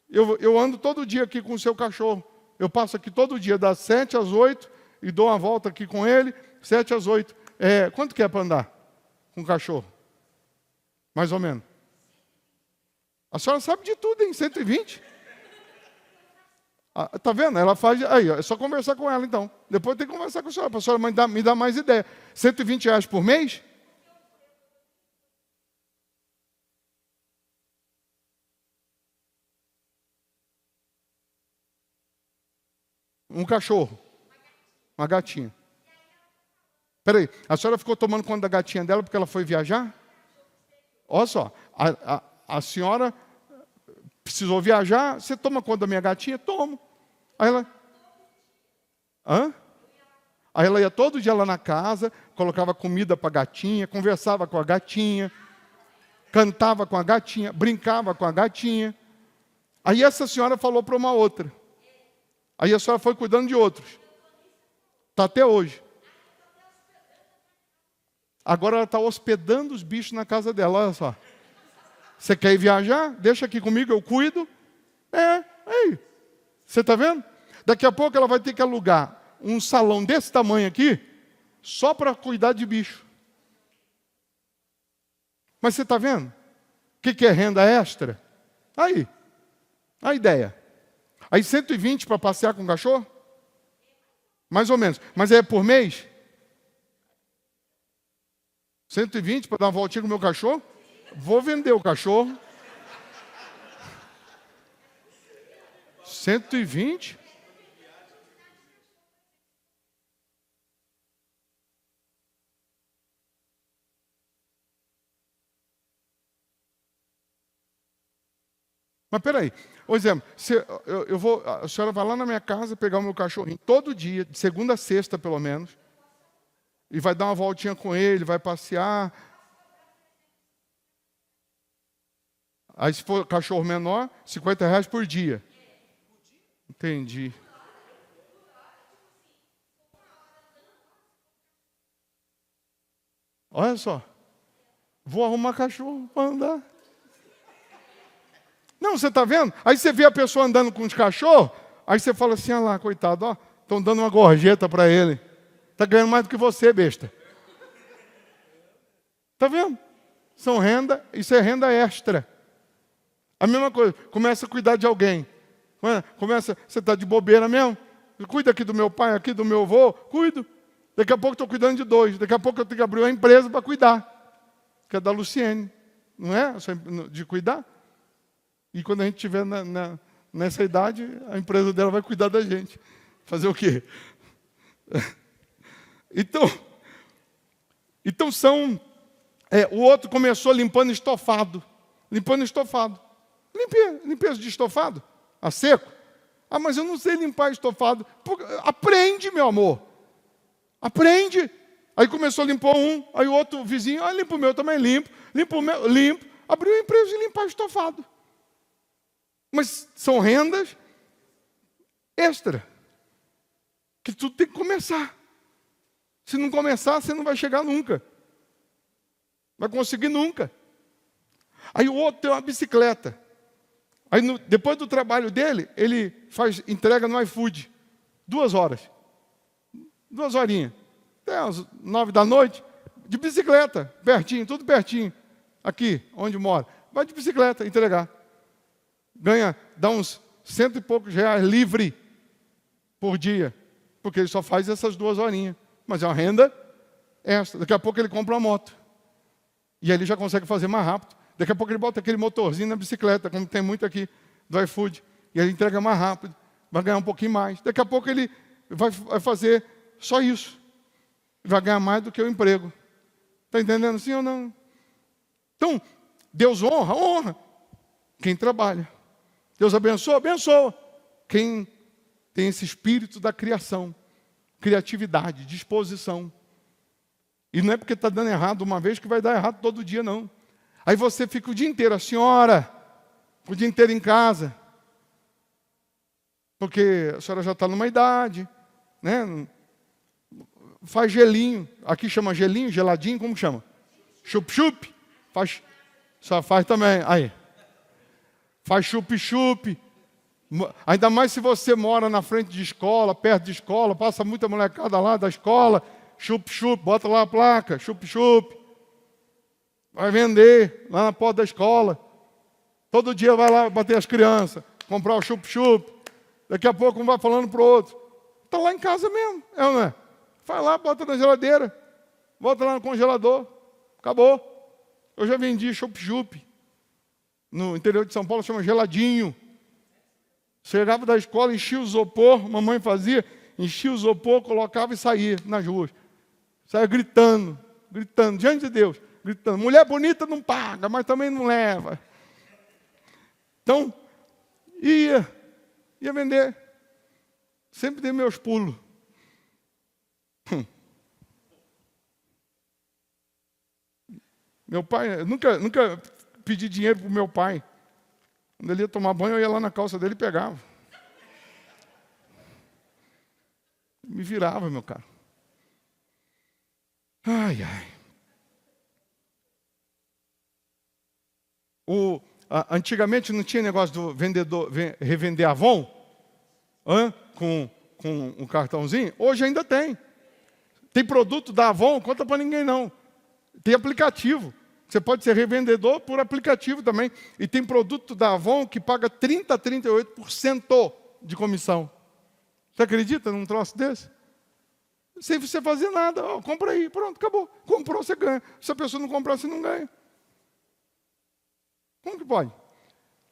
Eu ando todo dia aqui com o seu cachorro. Eu passo aqui todo dia, das 7 às 8, e dou uma volta aqui com ele, 7 às 8. Quanto que é para andar com o cachorro? Mais ou menos. A senhora sabe de tudo, hein? 120? Está vendo? Ela faz. Aí, é só conversar com ela, então. Depois tem que conversar com a senhora, para a senhora me dar mais ideia. 120 reais por mês? Um cachorro. Uma gatinha. Espera aí, a senhora ficou tomando conta da gatinha dela porque ela foi viajar? Olha só, a senhora precisou viajar, você toma conta da minha gatinha? Tomo. Aí ela... Aí ela ia todo dia lá na casa, colocava comida para a gatinha, conversava com a gatinha, cantava com a gatinha, brincava com a gatinha. Aí essa senhora falou para uma outra. Aí a senhora foi cuidando de outros. Está até hoje. Agora ela está hospedando os bichos na casa dela, olha só. Você quer ir viajar? Deixa aqui comigo, eu cuido. Aí. Você está vendo? Daqui a pouco ela vai ter que alugar um salão desse tamanho aqui, só para cuidar de bicho. Mas você está vendo? O que é renda extra? Aí. A ideia. Aí 120 para passear com o cachorro? Mais ou menos. Mas é por mês? 120 para dar uma voltinha com o meu cachorro? Vou vender o cachorro. 120? Mas peraí, por exemplo, a senhora vai lá na minha casa pegar o meu cachorrinho todo dia, de segunda a sexta pelo menos, e vai dar uma voltinha com ele, vai passear. Aí se for cachorro menor, R$50 por dia. Entendi. Olha só, vou arrumar cachorro para andar. Não, você está vendo? Aí você vê a pessoa andando com os cachorros, aí você fala assim, olha lá, coitado, ó, estão dando uma gorjeta para ele. Está ganhando mais do que você, besta. Está vendo? São renda, isso é renda extra. A mesma coisa, começa a cuidar de alguém. Começa, você está de bobeira mesmo? Cuida aqui do meu pai, aqui do meu avô, cuido. Daqui a pouco estou cuidando de 2. Daqui a pouco eu tenho que abrir uma empresa para cuidar. Que é da Luciene. Não é? De cuidar. E quando a gente estiver nessa idade, a empresa dela vai cuidar da gente. Fazer o quê? Então são... o outro começou limpando estofado. Limpando estofado. Limpeza de estofado? A seco? Ah, mas eu não sei limpar estofado. Aprende, meu amor. Aprende. Aí começou a limpar um, aí o outro vizinho, limpa o meu também, limpo. Limpa o meu, limpo. Abriu a empresa de limpar estofado. Mas são rendas extra. Que tudo tem que começar. Se não começar, você não vai chegar nunca. Vai conseguir nunca. Aí o outro tem uma bicicleta. Aí depois do trabalho dele, ele faz entrega no iFood. 2 horas. 2 horinhas. Até às 9 da noite, de bicicleta, pertinho, tudo pertinho. Aqui, onde mora. Vai de bicicleta entregar. Dá uns 100 e poucos reais livre por dia. Porque ele só faz essas 2 horinhas. Mas é uma renda extra. Daqui a pouco ele compra uma moto. E aí ele já consegue fazer mais rápido. Daqui a pouco ele bota aquele motorzinho na bicicleta, como tem muito aqui do iFood. E ele entrega mais rápido. Vai ganhar um pouquinho mais. Daqui a pouco ele vai fazer só isso. Vai ganhar mais do que o emprego. Está entendendo sim ou não? Então, Deus honra quem trabalha. Deus abençoa quem tem esse espírito da criação, criatividade, disposição. E não é porque está dando errado uma vez que vai dar errado todo dia, não. Aí você fica o dia inteiro, a senhora, o dia inteiro em casa. Porque a senhora já está numa idade, né? Faz gelinho. Aqui chama gelinho, geladinho, como chama? Chup-chup. Só faz também. Aí. Faz chup-chup. Ainda mais se você mora na frente de escola, perto de escola, passa muita molecada lá da escola. Chup-chup, bota lá a placa, chup-chup. Vai vender lá na porta da escola. Todo dia vai lá bater as crianças, comprar o chup-chup. Daqui a pouco um vai falando para o outro. Está lá em casa mesmo, é ou não é? Vai lá, bota na geladeira, bota lá no congelador. Acabou. Eu já vendi chup-chup. No interior de São Paulo chama geladinho. Chegava da escola, enchia o isopor, mamãe fazia, enchia o isopor, colocava e saía nas ruas. Saia gritando, diante de Deus, gritando. Mulher bonita não paga, mas também não leva. Então, ia vender. Sempre dei meus pulos. Meu pai, eu nunca pedi dinheiro para o meu pai. Quando ele ia tomar banho, eu ia lá na calça dele e pegava. Me virava, meu caro. Ai. Antigamente não tinha negócio do vendedor revender Avon com um cartãozinho. Hoje ainda tem. Tem produto da Avon, conta para ninguém não. Tem aplicativo. Você pode ser revendedor por aplicativo também. E tem produto da Avon que paga 30% a 38% de comissão. Você acredita num troço desse? Sem você fazer nada. Ó, compra aí, pronto, acabou. Comprou, você ganha. Se a pessoa não comprar, você não ganha. Como que pode?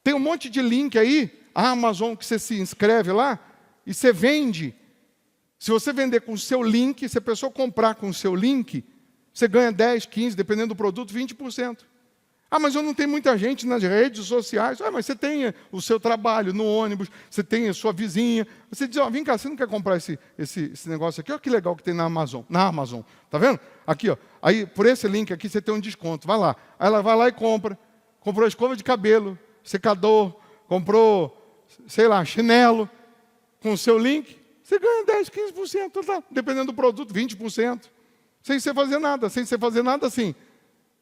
Tem um monte de link aí, a Amazon, que você se inscreve lá, e você vende. Se você vender com o seu link, se a pessoa comprar com o seu link, você ganha 10, 15, dependendo do produto, 20%. Ah, mas eu não tenho muita gente nas redes sociais. Ah, mas você tem o seu trabalho no ônibus, você tem a sua vizinha. Você diz, ó, vem cá, você não quer comprar esse negócio aqui? Olha que legal que tem na Amazon. Na Amazon, tá vendo? Aqui, ó. Aí, por esse link aqui, você tem um desconto. Vai lá. Aí ela vai lá e compra. Comprou escova de cabelo, secador, comprou, sei lá, chinelo. Com o seu link, você ganha 10, 15%, tá? Dependendo do produto, 20%. Sem você fazer nada. Sem você fazer nada assim.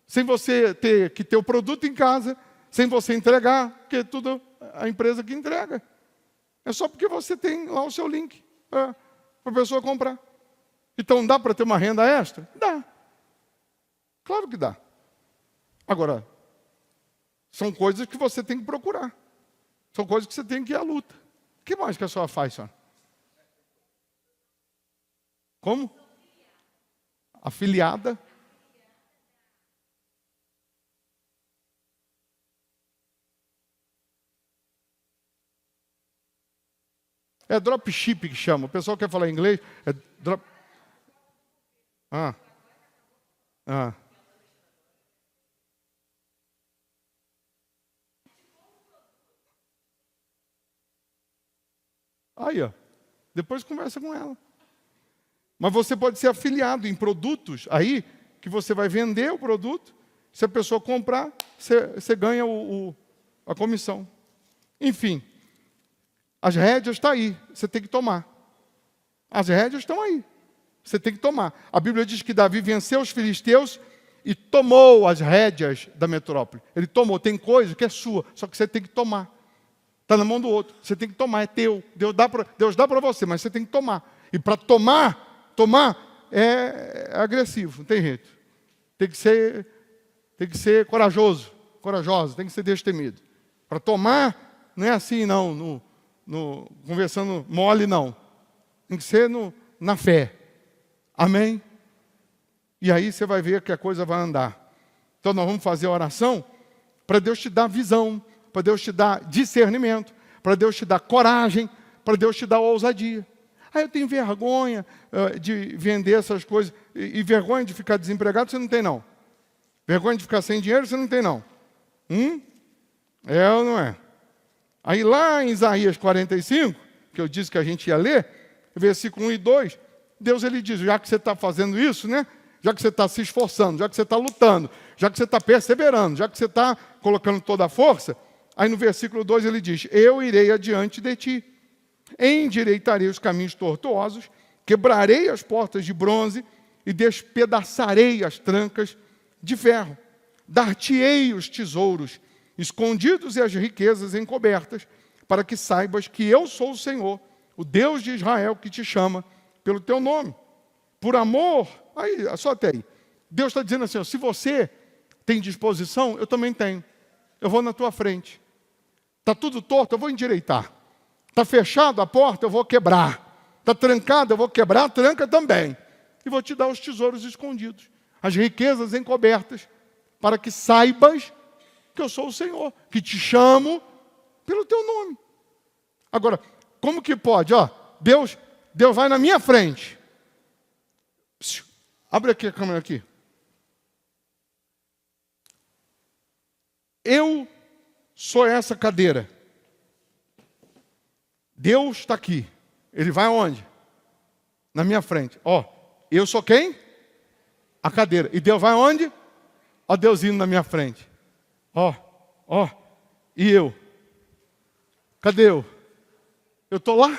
Sem você ter que ter o produto em casa, sem você entregar, porque é tudo a empresa que entrega. É só porque você tem lá o seu link para a pessoa comprar. Então, dá para ter uma renda extra? Dá. Claro que dá. Agora, são coisas que você tem que procurar. São coisas que você tem que ir à luta. O que mais que a senhora faz, senhora? Como? Afiliada. É dropship que chama. O pessoal quer falar inglês. É drop... Ah. Ah. Aí, ó. Depois conversa com ela. Mas você pode ser afiliado em produtos aí, que você vai vender o produto. Se a pessoa comprar, você ganha a comissão. Enfim. As rédeas estão aí, você tem que tomar. As rédeas estão aí, você tem que tomar. A Bíblia diz que Davi venceu os filisteus e tomou as rédeas da metrópole. Ele tomou, tem coisa que é sua, só que você tem que tomar. Está na mão do outro, você tem que tomar, é teu. Deus dá para você, mas você tem que tomar. E para tomar é agressivo, não tem jeito. Tem que ser corajoso, tem que ser destemido. Para tomar, não é assim não, conversando mole, não. Tem que ser na fé. Amém? E aí você vai ver que a coisa vai andar. Então nós vamos fazer a oração para Deus te dar visão, para Deus te dar discernimento, para Deus te dar coragem, para Deus te dar ousadia. Ah, eu tenho vergonha de vender essas coisas. E vergonha de ficar desempregado, você não tem, não. Vergonha de ficar sem dinheiro, você não tem, não. É ou não é? Aí lá em Isaías 45, que eu disse que a gente ia ler, versículo 1 e 2, Deus ele diz, já que você está fazendo isso, né? Já que você está se esforçando, já que você está lutando, já que você está perseverando, já que você está colocando toda a força, aí no versículo 2 ele diz, eu irei adiante de ti, endireitarei os caminhos tortuosos, quebrarei as portas de bronze e despedaçarei as trancas de ferro, dar-te-ei os tesouros escondidos e as riquezas encobertas, para que saibas que eu sou o Senhor, o Deus de Israel, que te chama pelo teu nome. Por amor, aí, só até aí. Deus está dizendo assim, ó, se você tem disposição, eu também tenho. Eu vou na tua frente. Está tudo torto, eu vou endireitar. Está fechado a porta, eu vou quebrar. Está trancado, eu vou quebrar a tranca também. E vou te dar os tesouros escondidos, as riquezas encobertas, para que saibas que eu sou o Senhor, que te chamo pelo teu nome. Agora, como que pode? Ó, Deus vai na minha frente. Abre aqui a câmera aqui. Eu sou essa cadeira. Deus está aqui. Ele vai aonde? Na minha frente. Ó, eu sou quem? A cadeira. E Deus vai aonde? Ó, Deus indo na minha frente. Ó, e eu? Cadê eu? Eu estou lá? O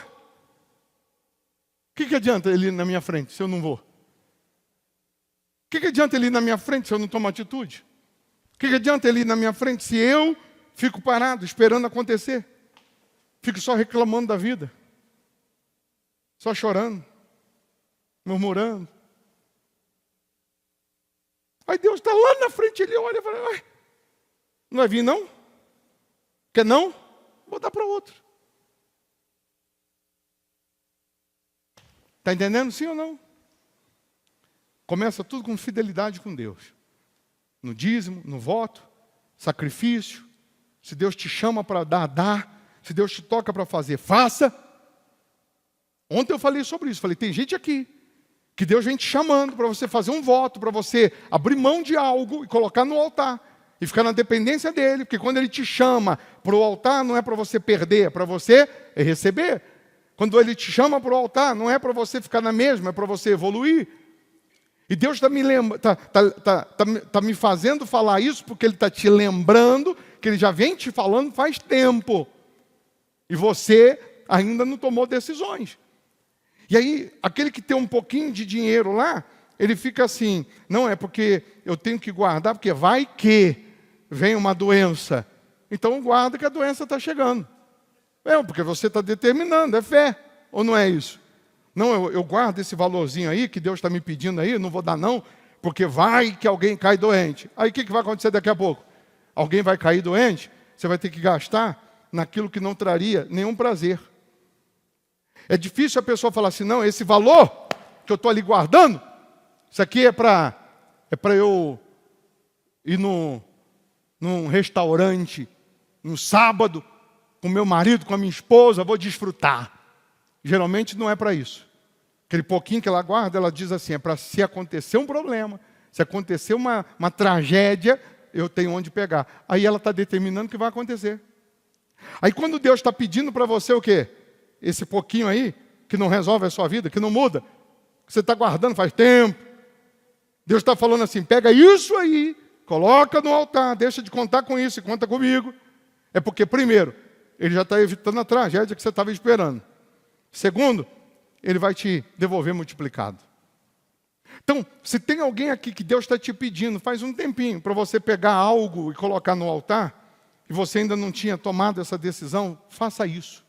que adianta ele ir na minha frente se eu não vou? O que adianta ele ir na minha frente se eu não tomo atitude? O que adianta ele ir na minha frente se eu fico parado, esperando acontecer? Fico só reclamando da vida. Só chorando. Murmurando. Aí Deus está lá na frente, ele olha e fala, ué, não vai vir não? Quer não? Vou dar para outro. Está entendendo, sim ou não? Começa tudo com fidelidade com Deus. No dízimo, no voto, sacrifício. Se Deus te chama para dar, dá. Se Deus te toca para fazer, faça. Ontem eu falei sobre isso. Falei, tem gente aqui que Deus vem te chamando para você fazer um voto, para você abrir mão de algo e colocar no altar. E ficar na dependência dele. Porque quando ele te chama para o altar, não é para você perder, é para você receber. Quando ele te chama para o altar, não é para você ficar na mesma, é para você evoluir. E Deus está me fazendo falar isso porque Ele está te lembrando que Ele já vem te falando faz tempo. E você ainda não tomou decisões. E aí, aquele que tem um pouquinho de dinheiro lá, ele fica assim, não é porque eu tenho que guardar, porque vai que vem uma doença. Então guarda que a doença está chegando. É, porque você está determinando, é fé, ou não é isso? Não, eu guardo esse valorzinho aí, que Deus está me pedindo aí, não vou dar não, porque vai que alguém cai doente. Aí o que vai acontecer daqui a pouco? Alguém vai cair doente, você vai ter que gastar naquilo que não traria nenhum prazer. É difícil a pessoa falar assim, não, esse valor que eu estou ali guardando, isso aqui é para eu ir num restaurante, no sábado, com meu marido, com a minha esposa, vou desfrutar. Geralmente não é para isso. Aquele pouquinho que ela guarda, ela diz assim, é para se acontecer um problema, se acontecer uma tragédia, eu tenho onde pegar. Aí ela está determinando o que vai acontecer. Aí quando Deus está pedindo para você o quê? Esse pouquinho aí, que não resolve a sua vida, que não muda, que você está guardando faz tempo. Deus está falando assim, pega isso aí, coloca no altar, deixa de contar com isso e conta comigo. É porque, primeiro, Ele já está evitando a tragédia que você estava esperando. Segundo, Ele vai te devolver multiplicado. Então, se tem alguém aqui que Deus está te pedindo, faz um tempinho, para você pegar algo e colocar no altar, e você ainda não tinha tomado essa decisão, faça isso.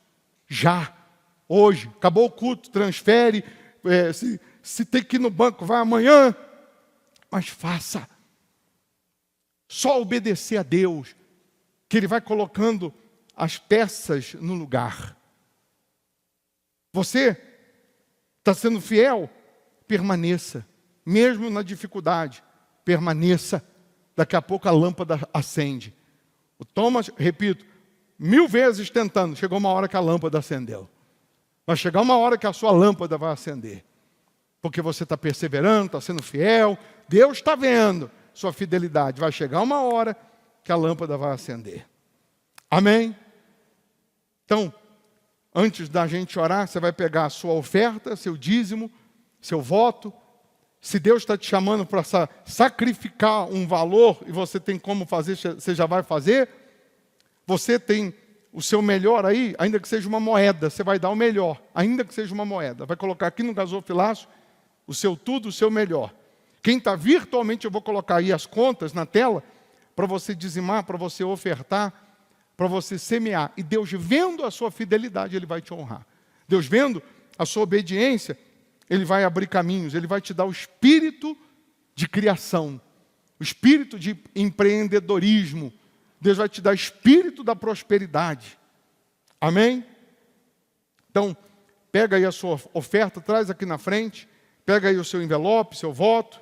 Já, hoje, acabou o culto, transfere, se tem que ir no banco, vai amanhã, mas faça. Só obedecer a Deus, que Ele vai colocando as peças no lugar. Você está sendo fiel? Permaneça. Mesmo na dificuldade, permaneça. Daqui a pouco a lâmpada acende. O Thomas, repito, 1000 vezes tentando, chegou uma hora que a lâmpada acendeu. Vai chegar uma hora que a sua lâmpada vai acender. Porque você está perseverando, está sendo fiel. Deus está vendo sua fidelidade. Vai chegar uma hora que a lâmpada vai acender. Amém? Então, antes da gente orar, você vai pegar a sua oferta, seu dízimo, seu voto. Se Deus está te chamando para sacrificar um valor e você tem como fazer, você já vai fazer. Você tem o seu melhor aí, ainda que seja uma moeda, você vai dar o melhor, ainda que seja uma moeda. Vai colocar aqui no gasofilaço o seu tudo, o seu melhor. Quem está virtualmente, eu vou colocar aí as contas na tela, para você dizimar, para você ofertar, para você semear. E Deus, vendo a sua fidelidade, Ele vai te honrar. Deus, vendo a sua obediência, Ele vai abrir caminhos, Ele vai te dar o espírito de criação, o espírito de empreendedorismo. Deus vai te dar o espírito da prosperidade. Amém? Então, pega aí a sua oferta, traz aqui na frente, pega aí o seu envelope, seu voto.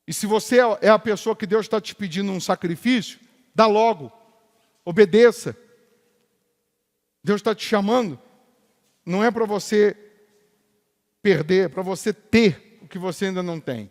E se você é a pessoa que Deus está te pedindo um sacrifício, dá logo. Obedeça. Deus está te chamando. Não é para você perder, é para você ter o que você ainda não tem.